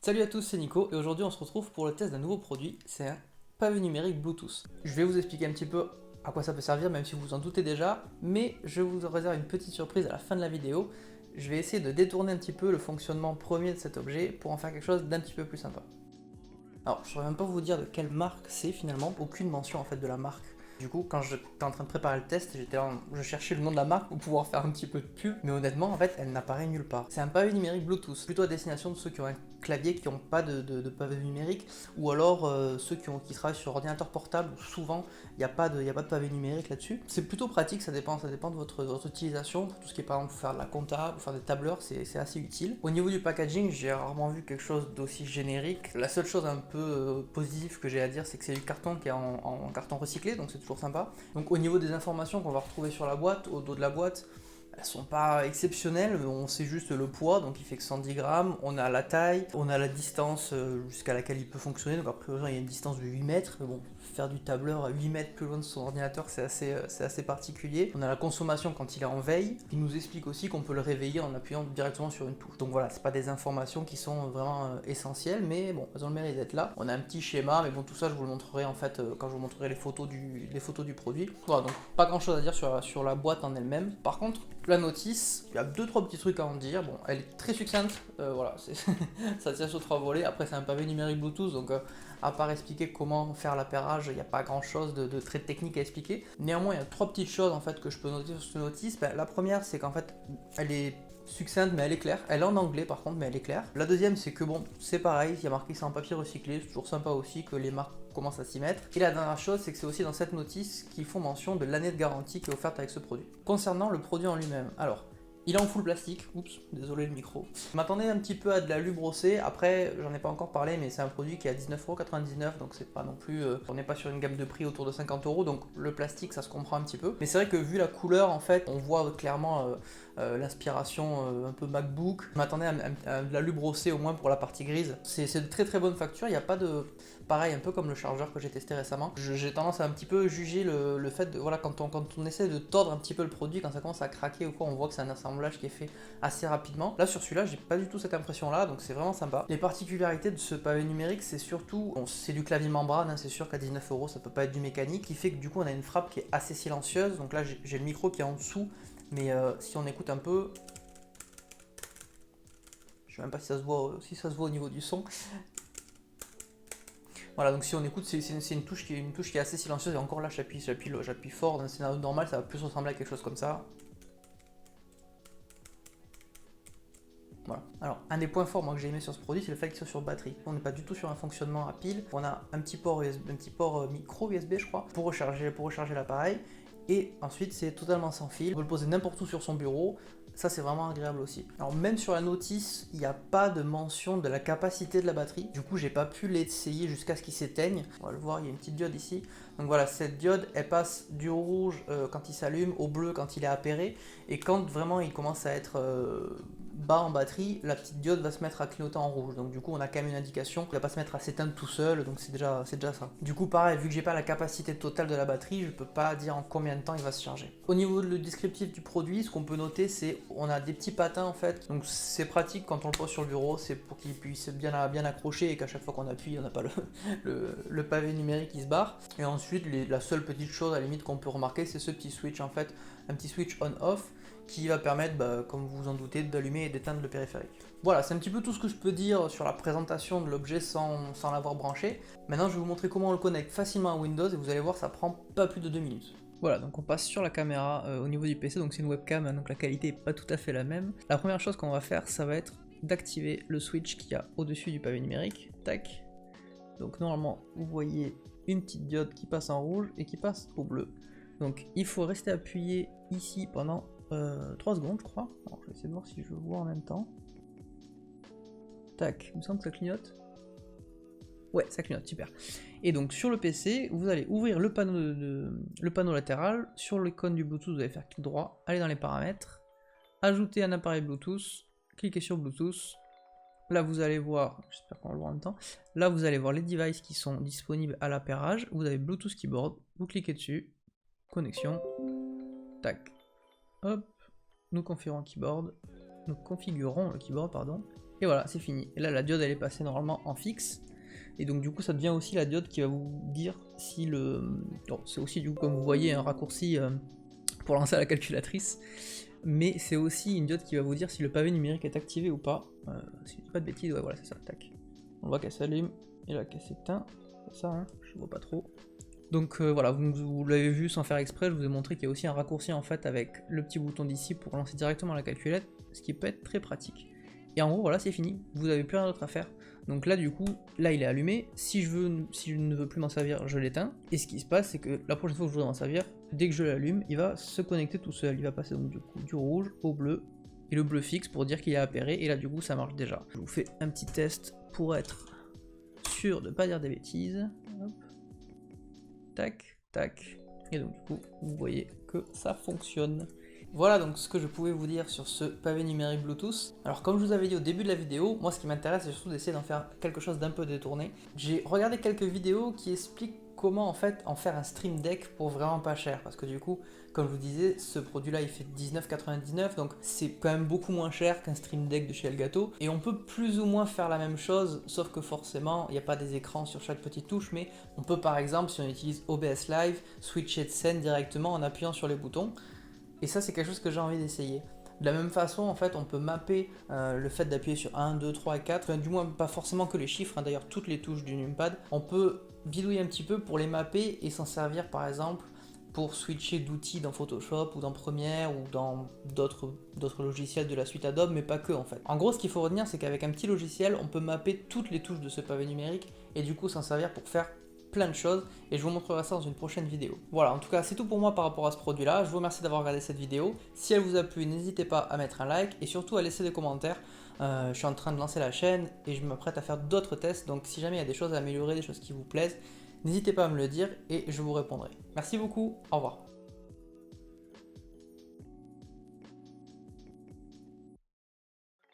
Salut à tous, c'est Nico et aujourd'hui on se retrouve pour le test d'un nouveau produit, c'est un pavé numérique Bluetooth. Je vais vous expliquer un petit peu à quoi ça peut servir, même si vous vous en doutez déjà, mais je vous réserve une petite surprise à la fin de la vidéo. Je vais essayer de détourner un petit peu le fonctionnement premier de cet objet pour en faire quelque chose d'un petit peu plus sympa. Alors, je ne saurais même pas vous dire de quelle marque c'est finalement, aucune mention en fait de la marque. Du coup, quand j'étais en train de préparer le test, je cherchais le nom de la marque pour pouvoir faire un petit peu de pub, mais honnêtement, en fait, elle n'apparaît nulle part. C'est un pavé numérique Bluetooth, plutôt à destination de ceux qui ont un clavier qui n'ont pas de pavé numérique, ou alors ceux qui travaillent sur ordinateur portable, où souvent il n'y a pas de pavé numérique là-dessus. C'est plutôt pratique, ça dépend de votre utilisation. Pour tout ce qui est par exemple pour faire de la compta, pour faire des tableurs, c'est assez utile. Au niveau du packaging, j'ai rarement vu quelque chose d'aussi générique. La seule chose un peu positive que j'ai à dire, c'est que c'est du carton qui est en carton recyclé, donc c'est toujours sympa. Donc au niveau des informations qu'on va retrouver sur la boîte, au dos de la boîte, elles sont pas exceptionnelles, on sait juste le poids, donc il fait que 110 grammes, on a la taille, on a la distance jusqu'à laquelle il peut fonctionner, donc après il y a une distance de 8 mètres, mais bon, faire du tableur à 8 mètres plus loin de son ordinateur, c'est assez particulier. On a la consommation quand il est en veille, il nous explique aussi qu'on peut le réveiller en appuyant directement sur une touche. Donc voilà, c'est pas des informations qui sont vraiment essentielles, mais bon, elles ont le mérite d'être là. On a un petit schéma, mais bon, tout ça je vous le montrerai en fait quand je vous montrerai les photos du produit. Voilà, donc pas grand chose à dire sur la boîte en elle-même. Par contre, la notice, il y a 2-3 petits trucs à en dire. Bon, elle est très succincte, voilà, ça tient sur 3 volets. Après, c'est un pavé numérique Bluetooth, donc à part expliquer comment faire l'appairage, il n'y a pas grand chose de très technique à expliquer. Néanmoins, il y a 3 petites choses en fait que je peux noter sur cette notice. La première, c'est qu'en fait, elle est succincte, mais elle est claire. Elle est en anglais par contre, mais elle est claire. La deuxième, c'est que bon, c'est pareil, il y a marqué que c'est en papier recyclé, c'est toujours sympa aussi que les marques commencent à s'y mettre. Et la dernière chose, c'est que c'est aussi dans cette notice qu'ils font mention de l'année de garantie qui est offerte avec ce produit. Concernant le produit en lui-même, alors, il est en full plastique, oups, désolé le micro. Je m'attendais un petit peu à de l'alu brossé, après j'en ai pas encore parlé, mais c'est un produit qui est à 19,99€, donc c'est pas non plus, on n'est pas sur une gamme de prix autour de 50€, donc le plastique ça se comprend un petit peu. Mais c'est vrai que vu la couleur en fait, on voit clairement l'inspiration un peu MacBook. Je m'attendais à de l'alu brossé au moins pour la partie grise. C'est de très très bonne facture, il n'y a pas de... Pareil, un peu comme le chargeur que j'ai testé récemment. J'ai tendance à un petit peu juger le fait de... Voilà, quand on essaie de tordre un petit peu le produit, quand ça commence à craquer ou quoi, on voit que c'est un assemblage qui est fait assez rapidement. Là, sur celui-là, j'ai pas du tout cette impression-là, donc c'est vraiment sympa. Les particularités de ce pavé numérique, c'est surtout... Bon, c'est du clavier membrane, hein, c'est sûr qu'à 19€, ça peut pas être du mécanique, qui fait que du coup, on a une frappe qui est assez silencieuse. Donc là, j'ai le micro qui est en dessous, mais si on écoute un peu... Je sais même pas si ça se voit au niveau du son. Voilà, donc si on écoute, c'est une touche qui est assez silencieuse, et encore là j'appuie fort. Dans un scénario normal, ça va plus ressembler à quelque chose comme ça. Voilà. Alors, un des points forts moi, que j'ai aimé sur ce produit, c'est le fait qu'il soit sur batterie. On n'est pas du tout sur un fonctionnement à pile. On a un petit port USB, un petit port micro USB, je crois, pour recharger l'appareil. Et ensuite, c'est totalement sans fil. On peut le poser n'importe où sur son bureau. Ça, c'est vraiment agréable aussi. Alors, même sur la notice, il n'y a pas de mention de la capacité de la batterie. Du coup, j'ai pas pu l'essayer jusqu'à ce qu'il s'éteigne. On va le voir, il y a une petite diode ici. Donc voilà, cette diode, elle passe du rouge quand il s'allume au bleu quand il est appairé. Et quand vraiment il commence à être bas en batterie, la petite diode va se mettre à clignoter en rouge. Donc du coup, on a quand même une indication qu'il va pas se mettre à s'éteindre tout seul. Donc c'est déjà ça. Du coup, pareil, vu que j'ai pas la capacité totale de la batterie, je peux pas dire en combien de temps il va se charger. Au niveau du descriptif du produit, ce qu'on peut noter, c'est on a des petits patins en fait. Donc c'est pratique quand on le pose sur le bureau, c'est pour qu'il puisse bien accrocher et qu'à chaque fois qu'on appuie, on n'a pas le pavé numérique qui se barre. Et ensuite, la seule petite chose à la limite qu'on peut remarquer, c'est ce petit switch en fait, un petit switch on-off qui va permettre, comme vous vous en doutez, d'allumer et d'éteindre le périphérique. Voilà, c'est un petit peu tout ce que je peux dire sur la présentation de l'objet sans l'avoir branché. Maintenant, je vais vous montrer comment on le connecte facilement à Windows et vous allez voir, ça prend pas plus de 2 minutes. Voilà, donc on passe sur la caméra au niveau du PC, donc c'est une webcam, hein, donc la qualité est pas tout à fait la même. La première chose qu'on va faire, ça va être d'activer le switch qu'il y a au-dessus du pavé numérique. Tac. Donc normalement, vous voyez une petite diode qui passe en rouge et qui passe au bleu. Donc il faut rester appuyé ici pendant 3 secondes, je crois. Alors, je vais essayer de voir si je vois en même temps. Tac, il me semble que ça clignote. Ouais, ça clignote, super. Et donc sur le PC, vous allez ouvrir le panneau latéral. Sur l'icône du Bluetooth, vous allez faire clic droit, aller dans les paramètres, ajouter un appareil Bluetooth, cliquez sur Bluetooth. Là, vous allez voir, j'espère qu'on va le voir en même temps, là, vous allez voir les devices qui sont disponibles à l'appairage. Vous avez Bluetooth Keyboard, vous cliquez dessus, connexion, tac, hop, nous configurons le keyboard, pardon. et voilà, c'est fini. Et là, la diode, elle est passée normalement en fixe. Et donc du coup, ça devient aussi la diode qui va vous dire si le... Bon, c'est aussi du coup, comme vous voyez, un raccourci pour lancer à la calculatrice. Mais c'est aussi une diode qui va vous dire si le pavé numérique est activé ou pas. Si je dis pas de bêtises, ouais, voilà, c'est ça, tac. On voit qu'elle s'allume, et là qu'elle s'éteint. C'est ça, hein, je vois pas trop. Donc voilà, vous l'avez vu sans faire exprès, je vous ai montré qu'il y a aussi un raccourci en fait avec le petit bouton d'ici pour lancer directement la calculette, ce qui peut être très pratique. Et en gros, voilà, c'est fini, vous n'avez plus rien d'autre à faire. Donc là, du coup, là il est allumé, si je ne veux plus m'en servir, je l'éteins. Et ce qui se passe, c'est que la prochaine fois que je voudrais m'en servir, dès que je l'allume, il va se connecter tout seul. Il va passer donc du coup du rouge au bleu, et le bleu fixe pour dire qu'il est appairé, et là du coup ça marche déjà. Je vous fais un petit test pour être sûr de ne pas dire des bêtises. Hop. Tac, tac. Et donc du coup, vous voyez que ça fonctionne. Voilà donc ce que je pouvais vous dire sur ce pavé numérique Bluetooth. Alors comme je vous avais dit au début de la vidéo, moi ce qui m'intéresse c'est surtout d'essayer d'en faire quelque chose d'un peu détourné. J'ai regardé quelques vidéos qui expliquent comment en fait en faire un Stream Deck pour vraiment pas cher, parce que du coup, comme je vous disais, ce produit là il fait 19,99, donc c'est quand même beaucoup moins cher qu'un Stream Deck de chez Elgato, et on peut plus ou moins faire la même chose, sauf que forcément il n'y a pas des écrans sur chaque petite touche, mais on peut par exemple, si on utilise OBS Live, switcher de scène directement en appuyant sur les boutons, et ça c'est quelque chose que j'ai envie d'essayer. De la même façon, en fait, on peut mapper le fait d'appuyer sur 1, 2, 3 et 4, enfin, du moins pas forcément que les chiffres, hein, d'ailleurs toutes les touches du numpad, on peut bidouiller un petit peu pour les mapper et s'en servir par exemple pour switcher d'outils dans Photoshop ou dans Premiere ou dans d'autres logiciels de la suite Adobe, mais pas que en fait. En gros, ce qu'il faut retenir, c'est qu'avec un petit logiciel, on peut mapper toutes les touches de ce pavé numérique et du coup s'en servir pour faire plein de choses, et je vous montrerai ça dans une prochaine vidéo. Voilà, en tout cas c'est tout pour moi par rapport à ce produit là, je vous remercie d'avoir regardé cette vidéo. Si elle vous a plu, n'hésitez pas à mettre un like et surtout à laisser des commentaires. Je suis en train de lancer la chaîne et je m'apprête à faire d'autres tests, donc si jamais il y a des choses à améliorer, des choses qui vous plaisent, n'hésitez pas à me le dire et je vous répondrai. Merci beaucoup, au revoir.